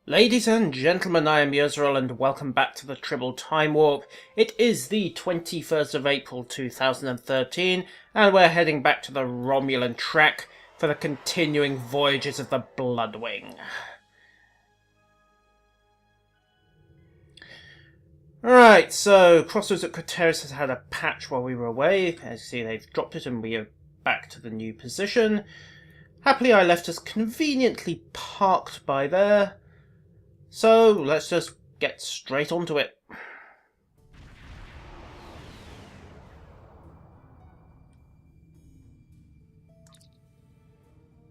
Ladies and gentlemen, I am Yuzril and welcome back to the Tribble Timewarp. It is the 21st of April 2013 and we're heading back to the Romulan track for the continuing voyages of the Bloodwing. Right, so Crossroads at Crateris has had a patch while we were away. As you see, they've dropped it and we are back to the new position. Happily, I left us conveniently parked by there. So, let's just get straight onto it.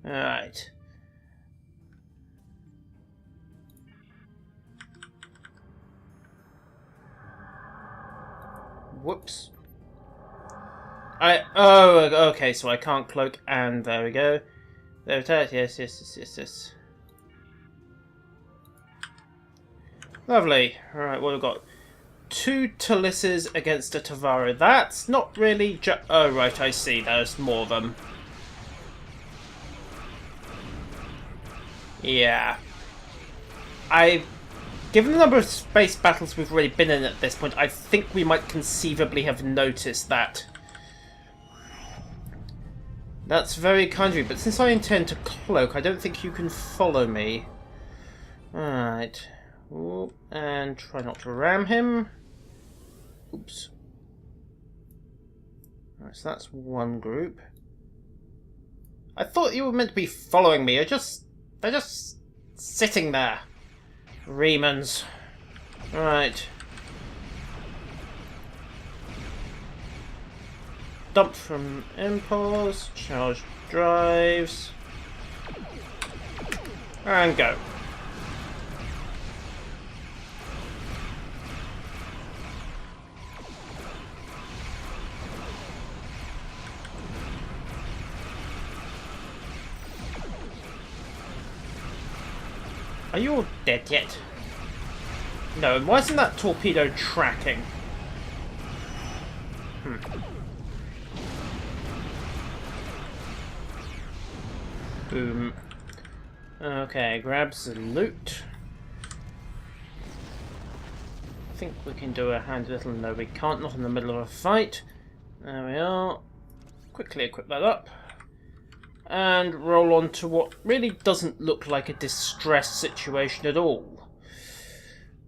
Alright. Whoops. Oh, okay, so I can't cloak, and there we go. There it is, yes. Lovely. Alright, what have we got? 2 Talises against a Tavaro. That's not really oh, right, I see. There's more of them. Yeah. Given the number of space battles we've already been in at this point, I think we might conceivably have noticed that. That's very kind of you, but since I intend to cloak, I don't think you can follow me. Alright. Ooh, and try not to ram him. Oops. Alright, so that's one group. I thought you were meant to be following me. They're just sitting there. Remans. Alright. Dump from impulse, charge drives, and go. Are you all dead yet? No, and why isn't that torpedo tracking? Boom. Okay, grab some loot. I think we can do a handy little... No, we can't, not in the middle of a fight. There we are. Quickly equip that up. And roll on to what really doesn't look like a distress situation at all.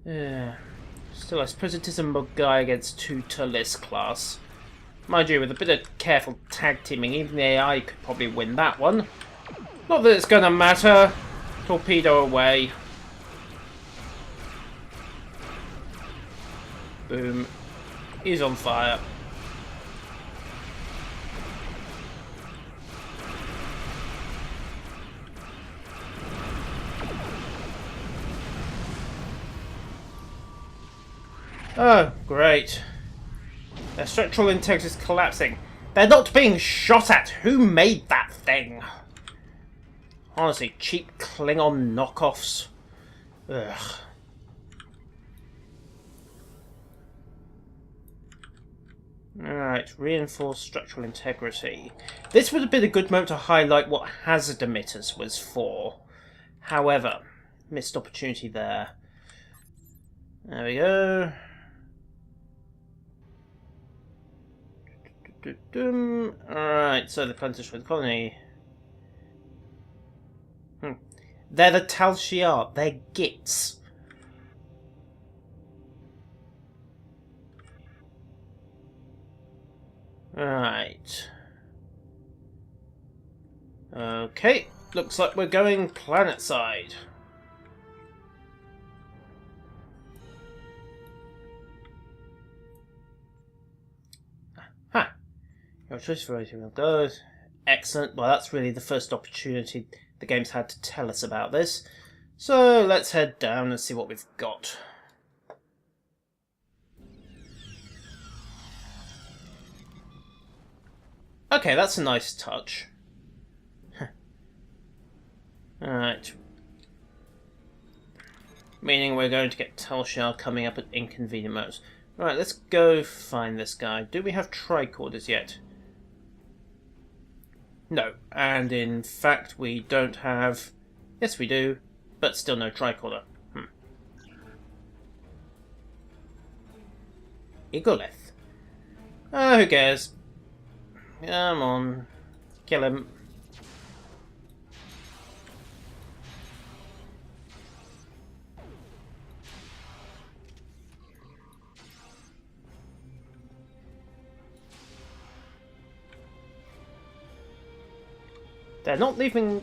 Yeah. Still, I suppose it is a Mogai against 2 Talis class. Mind you, with a bit of careful tag teaming, even the AI could probably win that one. Not that it's gonna matter. Torpedo away. Boom. He's on fire. Oh, great. Their structural integrity is collapsing. They're not being shot at! Who made that thing? Honestly, cheap Klingon knockoffs. Ugh. Alright, reinforced structural integrity. This would have been a good moment to highlight what hazard emitters was for. However, missed opportunity there. There we go. Alright, so the planters for the colony. They're the Tal Shiar. They're gits. Right. Okay. Looks like we're going planet side. Ha! Your choice for rating will go. Excellent. Well, that's really the first opportunity the game's had to tell us about this. So let's head down and see what we've got. Okay, that's a nice touch. Alright. Meaning we're going to get Tal Shiar coming up at inconvenient moments. Right, let's go find this guy. Do we have tricorders yet? No, and in fact we don't have... Yes we do, but still no tricorder. Igolith. Oh, who cares? Come on. Kill him. They're not leaving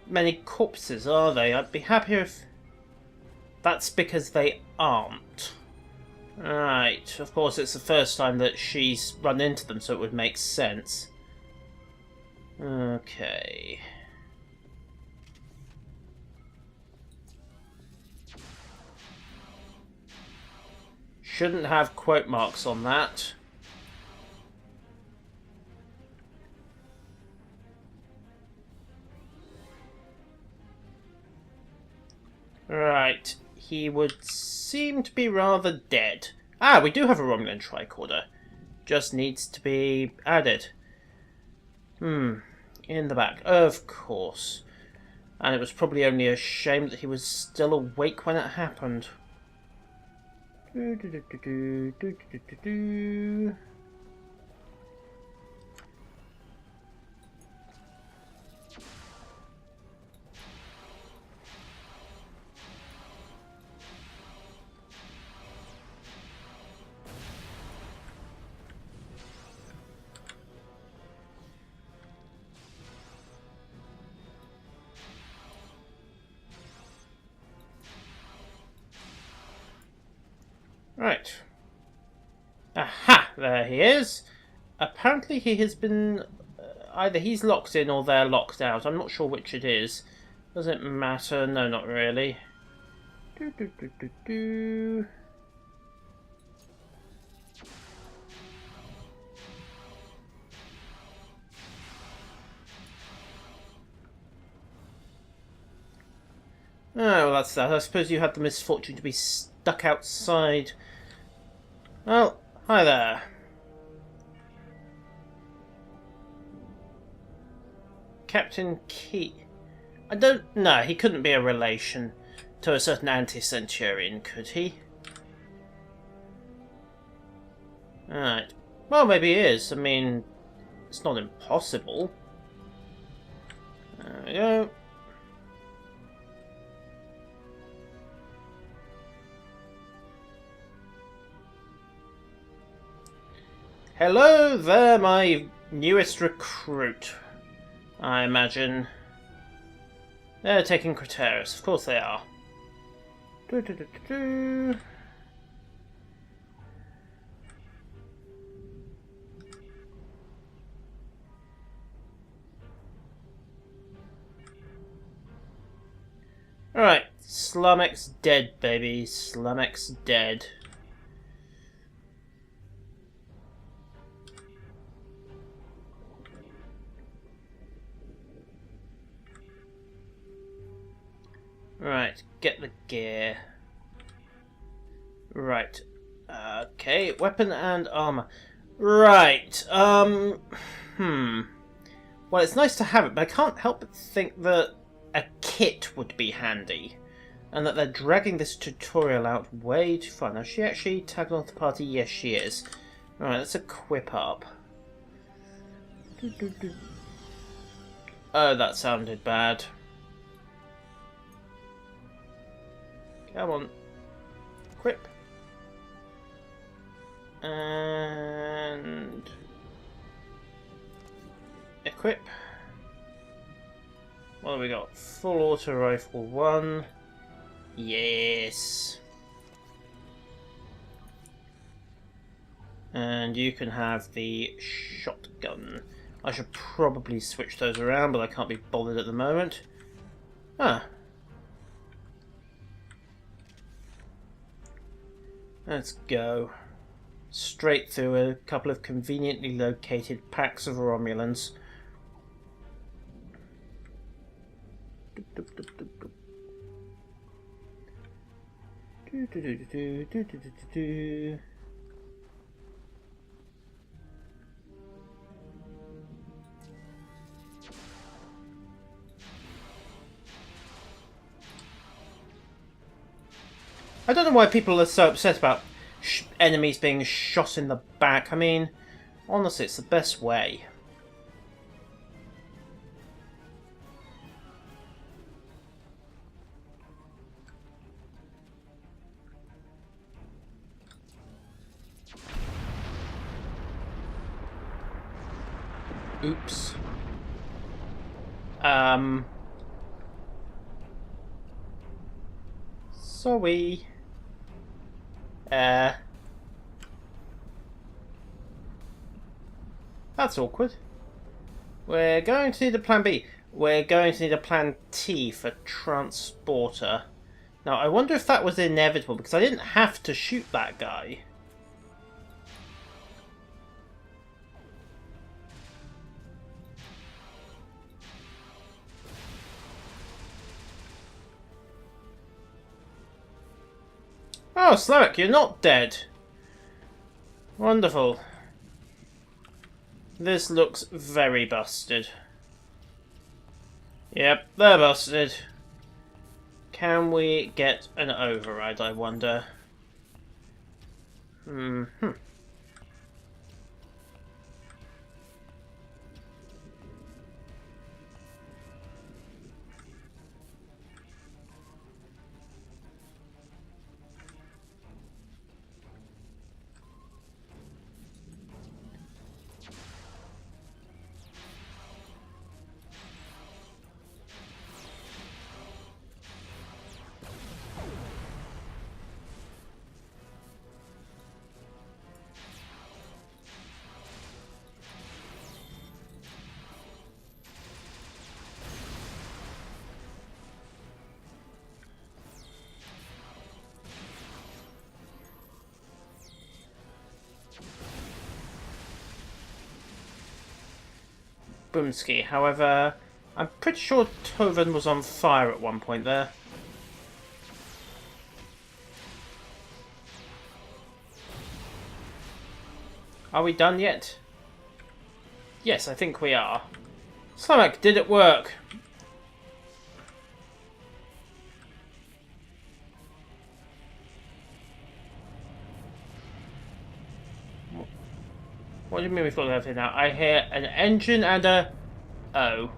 many corpses, are they? I'd be happier if that's because they aren't. Right, of course it's the first time that she's run into them, so it would make sense. Okay. Shouldn't have quote marks on that. Right, he would seem to be rather dead. Ah, we do have a Romulan tricorder. Just needs to be added. In the back, of course. And it was probably only a shame that he was still awake when it happened. Right. Aha! There he is. Apparently he has been... either he's locked in or they're locked out. I'm not sure which it is. Does it matter? No, not really. Oh, well, that's that. I suppose you had the misfortune to be stuck outside. Well, hi there. Captain Key. I don't know. He couldn't be a relation to a certain anti-Centurion, could he? Alright. Well, maybe he is. I mean, it's not impossible. There we go. Hello there, my newest recruit, I imagine. They're taking Crateris, of course they are. Alright, Slumek's dead, baby. Slumek's dead. Right, get the gear. Right. Okay, weapon and armor. Right, Well, it's nice to have it, but I can't help but think that a kit would be handy. And that they're dragging this tutorial out way too far. Now, is she actually tagged onto the party? Yes, she is. Right, let's equip up. Oh, that sounded bad. Come on. Equip. And... equip. What have we got? Full auto rifle 1. Yes. And you can have the shotgun. I should probably switch those around, but I can't be bothered at the moment. Ah. Let's go. Straight through a couple of conveniently located packs of Romulans. I don't know why people are so upset about enemies being shot in the back. I mean, honestly, it's the best way. Oops. Sorry. That's awkward. We're going to need a plan B. We're going to need a plan T for transporter. Now, I wonder if that was inevitable, because I didn't have to shoot that guy. Oh, Sloak, you're not dead. Wonderful. This looks very busted. Yep, they're busted. Can we get an override, I wonder? Boomski. However, I'm pretty sure Tovan was on fire at one point there. Are we done yet? Yes, I think we are. Slamak, did it work? What do you mean we've got everything now? I hear an engine and a... Oh.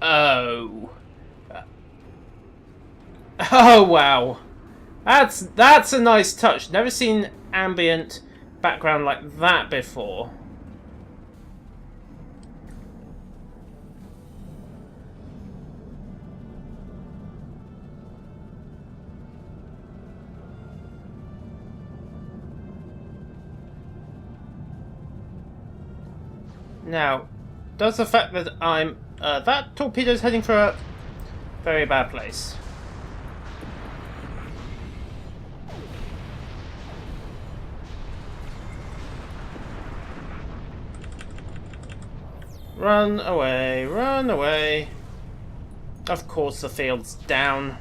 Oh. Oh, wow. That's a nice touch. Never seen ambient background like that before. Now, does the fact that I'm... that torpedo's heading for a very bad place. Run away, run away. Of course the field's down.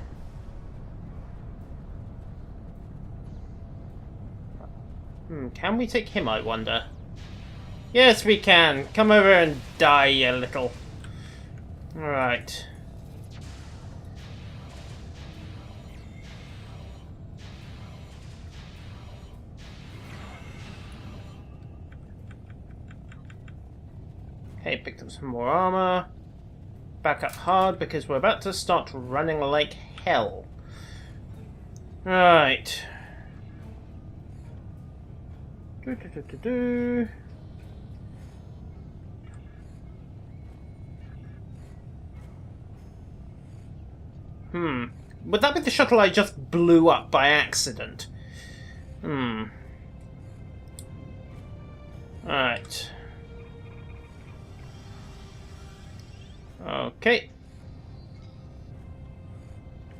Can we take him, I wonder? Yes, we can. Come over and die, you little... Alright. Okay, picked up some more armor. Back up hard because we're about to start running like hell. Right. Would that be the shuttle I just blew up by accident? Alright. Okay.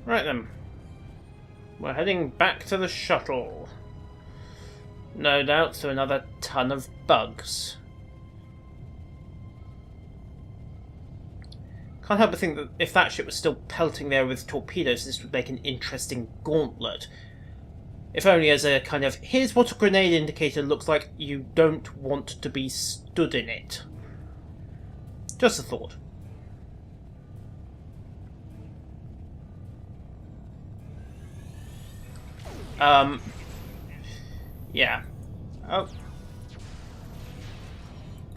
Right then. We're heading back to the shuttle. No doubt to another ton of bugs. Can't help but think that if that ship was still pelting there with torpedoes, this would make an interesting gauntlet. If only as a kind of, here's what a grenade indicator looks like, you don't want to be stood in it. Just a thought. Yeah. Oh.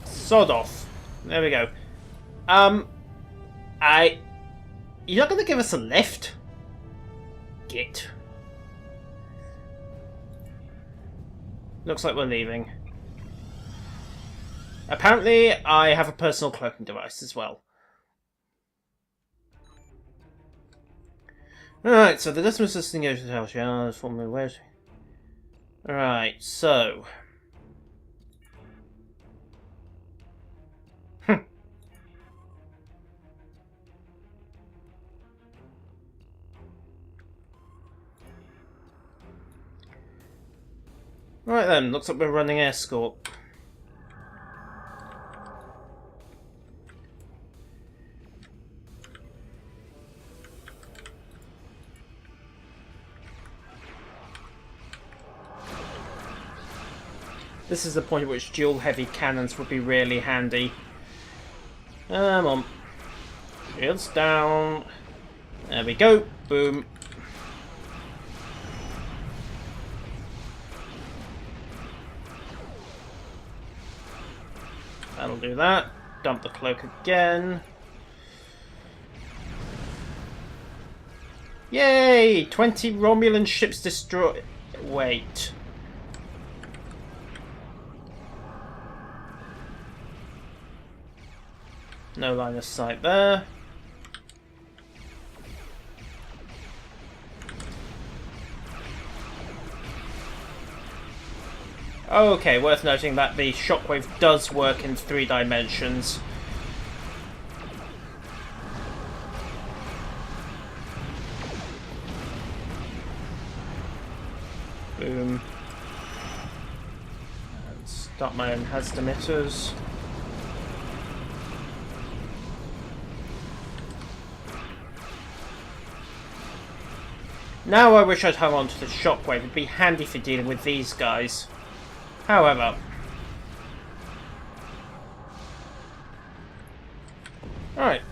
Sod off. There we go. You're not going to give us a lift? Git. Looks like we're leaving. Apparently, I have a personal cloaking device as well. Alright, so the decimal system goes to the house. Yeah, formally where's. Alright, so. Right then, looks like we're running Escort. This is the point at which dual heavy cannons would be really handy. Come on. Shields down. There we go. Boom. That'll do that. Dump the cloak again. Yay! 20 Romulan ships destroyed. Wait. No line of sight there. Okay, worth noting that the shockwave does work in 3 dimensions. Boom. And start my own hazard emitters. Now I wish I'd hung on to the shockwave. It'd be handy for dealing with these guys. However, alright,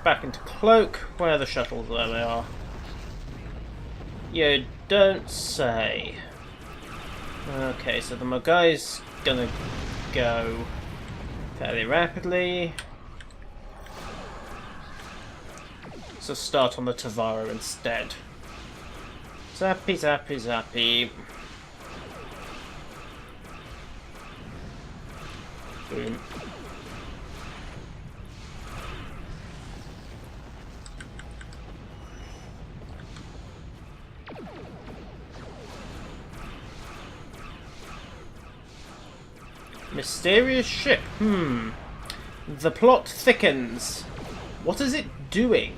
back into cloak. Where are the shuttles? There they are. You don't say. Okay, so the Mogai's gonna go fairly rapidly. So start on the Tavara instead. Zappy, zappy, zappy. Boom. Mysterious ship. The plot thickens. What is it doing?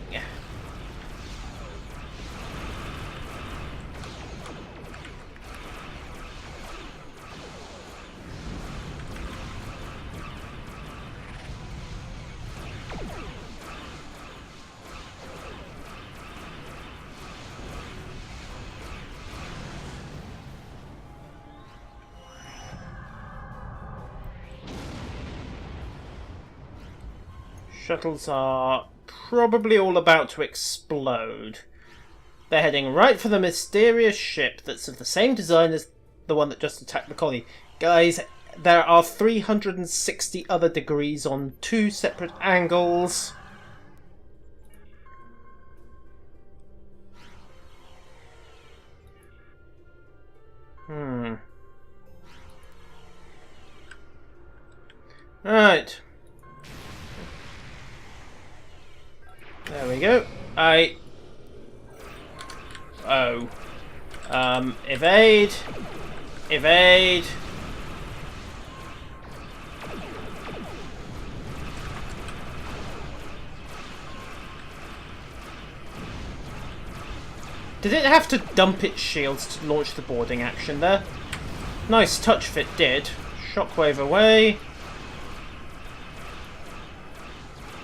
Shuttles are probably all about to explode. They're heading right for the mysterious ship that's of the same design as the one that just attacked the colony. Guys, there are 360 other degrees on 2 separate angles. Right. There we go. Evade. Evade. Did it have to dump its shields to launch the boarding action there? Nice touch if it did. Shockwave away.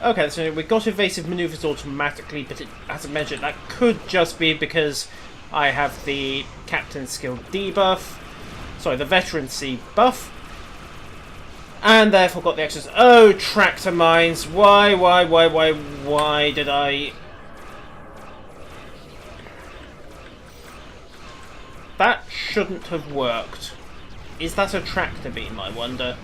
Okay, so we got evasive maneuvers automatically, but it hasn't mentioned that could just be because I have the Captain Skill debuff. Sorry, the Veterancy buff. And therefore got the extras. Oh, tractor mines. Why did I... That shouldn't have worked. Is that a tractor beam, I wonder?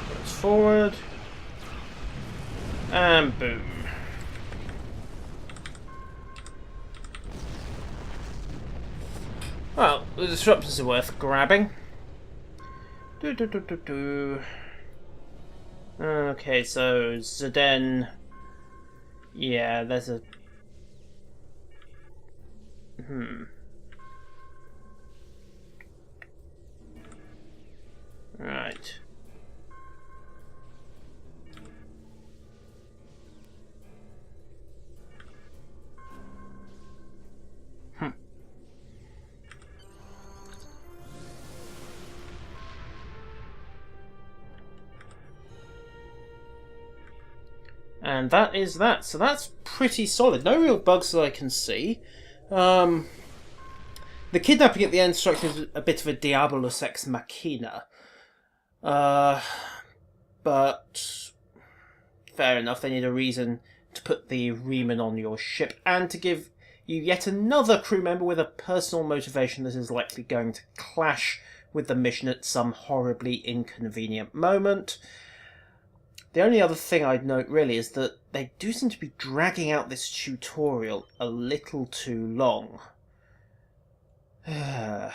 Goes forward. And boom. Well, the disruptors are worth grabbing. Okay, so Zden. Yeah, there's a. Right. And that is that. So that's pretty solid. No real bugs that I can see. The kidnapping at the end strikes me as a bit of a Diabolus ex machina. But fair enough, they need a reason to put the Reman on your ship and to give you yet another crew member with a personal motivation that is likely going to clash with the mission at some horribly inconvenient moment. The only other thing I'd note really is that they do seem to be dragging out this tutorial a little too long. And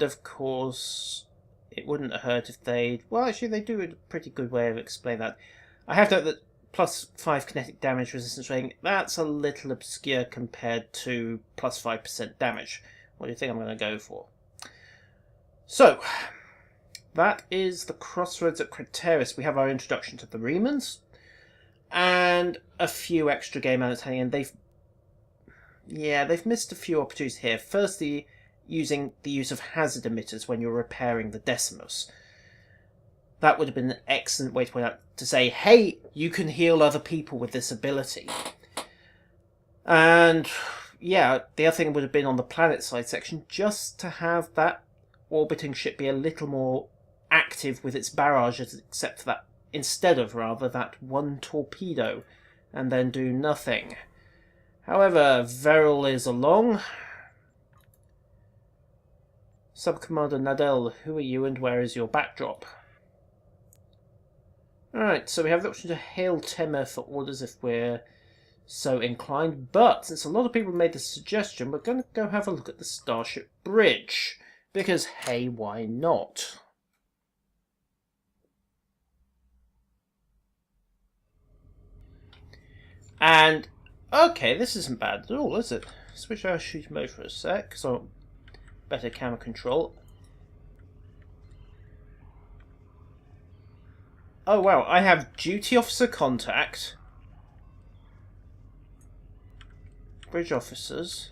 of course, it wouldn't hurt if they'd... Well, actually, they do a pretty good way of explaining that. I have to note that plus 5 kinetic damage resistance rating, that's a little obscure compared to plus 5% damage. What do you think I'm going to go for? So, that is the Crossroads at Crateris. We have our introduction to the Remans, and a few extra game elements hanging in. They've missed a few opportunities here. Firstly, using the use of hazard emitters when you're repairing the Decimus. That would have been an excellent way to point out, to say, hey, you can heal other people with this ability. And, yeah, the other thing would have been on the planet side section, just to have that orbiting ship be a little more active with its barrages, except for that, instead of rather that one torpedo, and then do nothing. However, Veril is along. Sub-Commander Nadel, who are you and where is your backdrop? Alright, so we have the option to hail Temer for orders if we're so inclined, but since a lot of people made the suggestion, we're going to go have a look at the Starship Bridge, because hey, why not? And, okay, this isn't bad at all, is it? Switch our shooting mode for a sec, so better camera control. Oh wow, I have duty officer contact, bridge officers,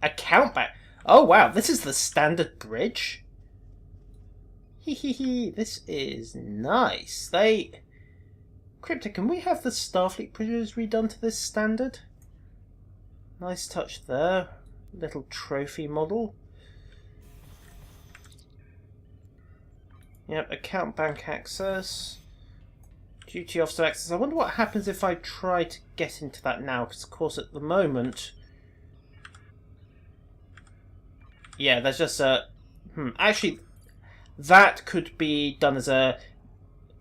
account back. Oh wow, this is the standard bridge? Hehehe, this is nice. Cryptic, can we have the Starfleet bridges redone to this standard? Nice touch there. Little trophy model. Yep, account bank access. Duty officer access. I wonder what happens if I try to get into that now, because of course at the moment... Yeah, there's just a... Actually, that could be done as a...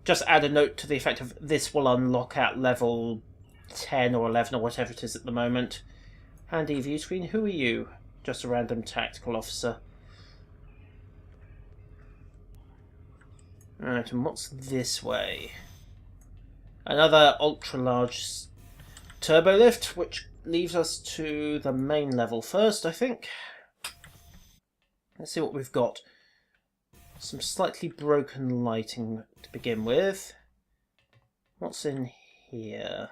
Just add a note to the effect of this will unlock at level 10 or 11 or whatever it is at the moment. Handy view screen. Who are you? Just a random tactical officer. Alright, and what's this way? Another ultra-large turbo lift, which leaves us to the main level first, I think. Let's see what we've got. Some slightly broken lighting to begin with. What's in here?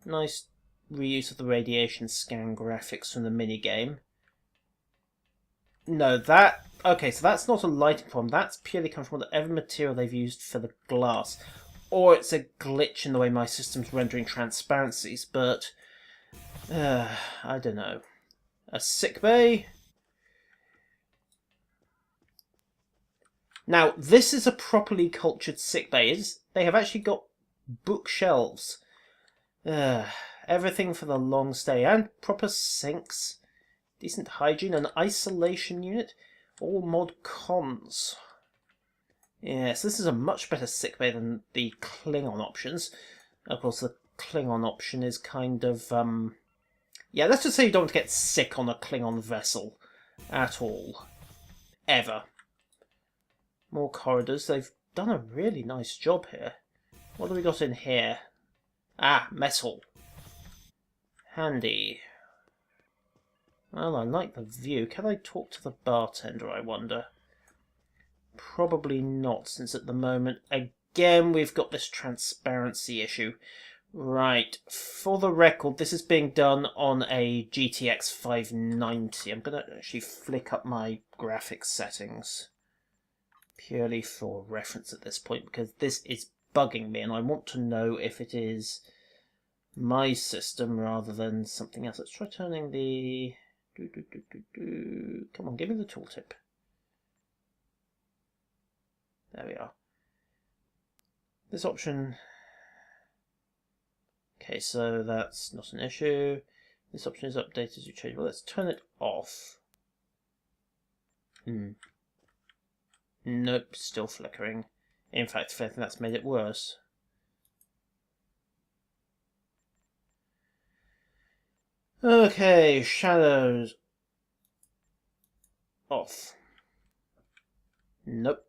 Nice reuse of the radiation scan graphics from the minigame. No, that... Okay, so that's not a lighting problem. That's purely come from whatever material they've used for the glass. or it's a glitch in the way my system's rendering transparencies, but I don't know. A sick bay. Now, this is a properly cultured sick bay. They have actually got bookshelves. Everything for the long stay, and proper sinks. Decent hygiene, an isolation unit. All mod cons. Yes, this is a much better sickbay than the Klingon options. Of course, the Klingon option is kind of, yeah, let's just say you don't get sick on a Klingon vessel. At all. Ever. More corridors. They've done a really nice job here. What have we got in here? Ah, metal. Handy. Well, I like the view. Can I talk to the bartender, I wonder? Probably not, since at the moment, again, we've got this transparency issue. Right, for the record, this is being done on a GTX 590. I'm going to actually flick up my graphics settings. Purely for reference at this point, because this is bugging me, and I want to know if it is my system rather than something else. Let's try turning the... Come on, give me the tooltip. There we are. This option... Okay, so that's not an issue. This option is updated as you change. Well, let's turn it off. Nope, still flickering. In fact, if anything, that's made it worse. Okay, shadows. Off. Nope.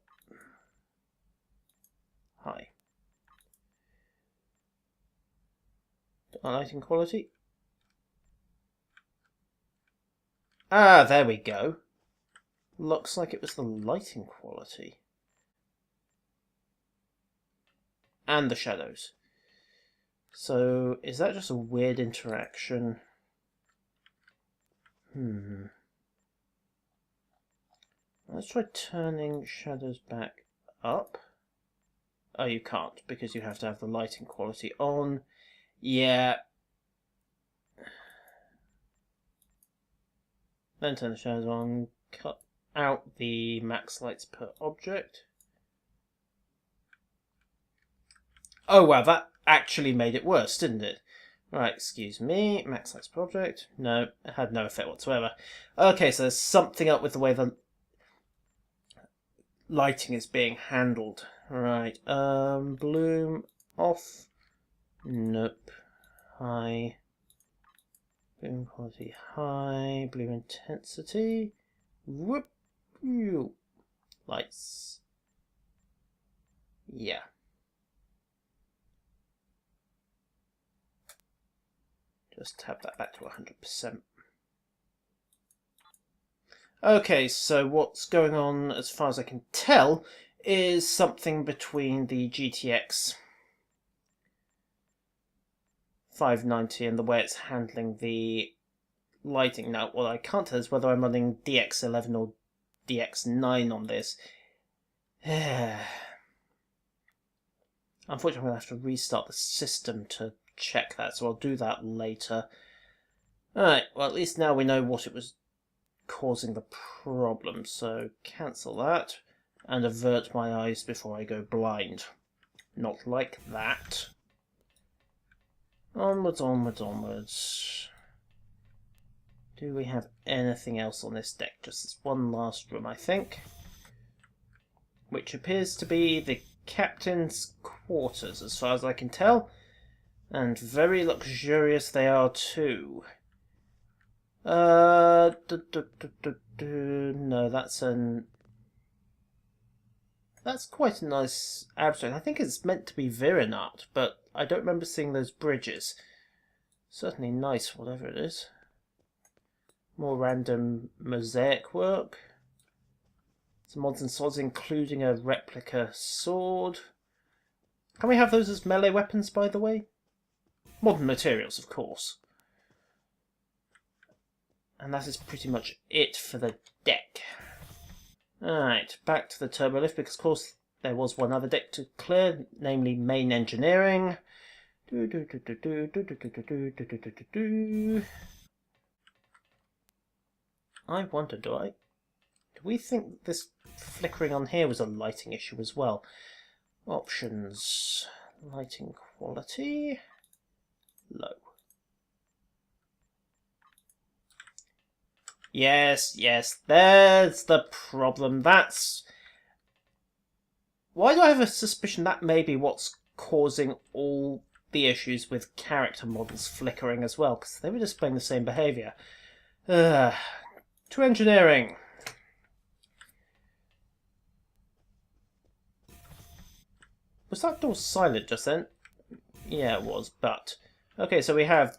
Hi. Lighting quality. Ah, there we go. Looks like it was the lighting quality. And the shadows. So, is that just a weird interaction? Let's try turning shadows back up. Oh, you can't, because you have to have the lighting quality on. Yeah. Then turn the shadows on, cut out the max lights per object. Oh wow, that actually made it worse, didn't it? Right, excuse me, max lights per object. No, it had no effect whatsoever. Okay, so there's something up with the way the lighting is being handled. Right, bloom off. Nope. High. Bloom quality high. Bloom intensity. Whoop. Lights. Yeah. Just tap that back to 100%. Okay, so what's going on, as far as I can tell, is something between the GTX 590 and the way it's handling the lighting. Now, what I can't tell is whether I'm running DX11 or DX9 on this. Unfortunately, I'm going to have to restart the system to check that, so I'll do that later. Alright, well, at least now we know what it was causing the problem, so cancel that and avert my eyes before I go blind. Not like that. Onwards, onwards, onwards. Do we have anything else on this deck? Just this one last room, I think. Which appears to be the captain's quarters, as far as I can tell. And very luxurious they are, too. No, that's an... That's quite a nice abstract. I think it's meant to be Viren art, but I don't remember seeing those bridges. Certainly nice, whatever it is. More random mosaic work. Some mods and swords, including a replica sword. Can we have those as melee weapons, by the way? Modern materials, of course. And that is pretty much it for the deck. Alright, back to the turbo lift, because of course there was one other deck to clear, namely main engineering. I wonder, do we think this flickering on here was a lighting issue as well? Options. Lighting quality. Low. Yes, there's the problem. Why do I have a suspicion that may be what's causing all the issues with character models flickering as well, because they were displaying the same behaviour. To engineering. Was that door silent just then? Yeah, it was, but... Okay, so we have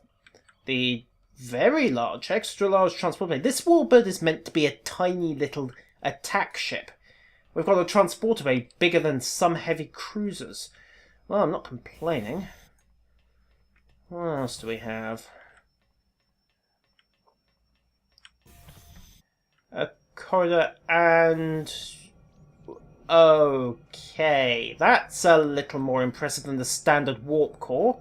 the very large, extra large transport plane. This warbird is meant to be a tiny little attack ship. We've got a transporter bay bigger than some heavy cruisers. Well, I'm not complaining. What else do we have? A corridor and... Okay, that's a little more impressive than the standard warp core.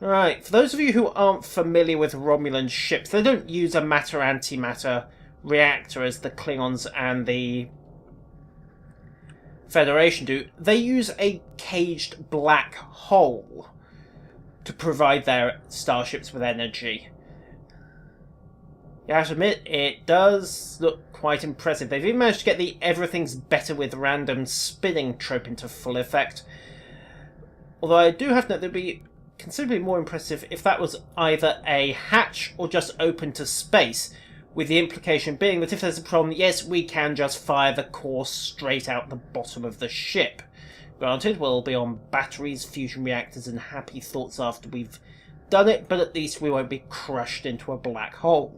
Right, for those of you who aren't familiar with Romulan ships, they don't use a matter-antimatter reactor as the Klingons and the Federation do. They use a caged black hole to provide their starships with energy. You have to admit, it does look quite impressive. They've even managed to get the everything's better with random spinning trope into full effect. Although I do have to note that it would be considerably more impressive if that was either a hatch or just open to space, with the implication being that if there's a problem, yes, we can just fire the core straight out the bottom of the ship. Granted, we'll be on batteries, fusion reactors, and happy thoughts after we've done it, but at least we won't be crushed into a black hole.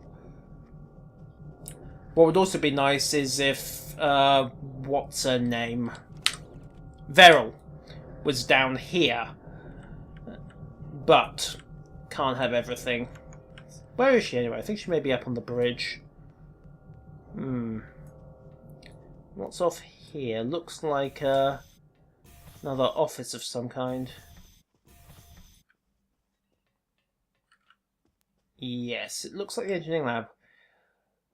What would also be nice is if, what's her name? Veryl was down here. But, can't have everything. Where is she anyway? I think she may be up on the bridge. What's off here? Looks like, another office of some kind. Yes, it looks like the engineering lab.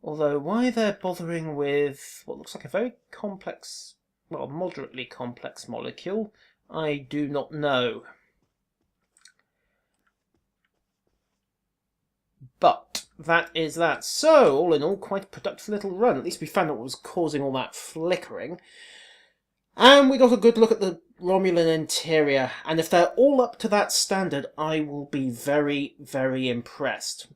Although, why they're bothering with what looks like a very complex, well, moderately complex molecule, I do not know. But that is that. So, all in all, quite a productive little run. At least we found out what was causing all that flickering. And we got a good look at the Romulan interior. And if they're all up to that standard, I will be very, very impressed.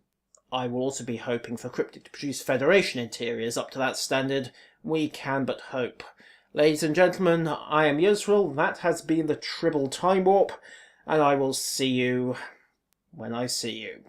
I will also be hoping for Cryptic to produce Federation interiors up to that standard. We can but hope. Ladies and gentlemen, I am Yusril. That has been the Tribble Timewarp. And I will see you when I see you.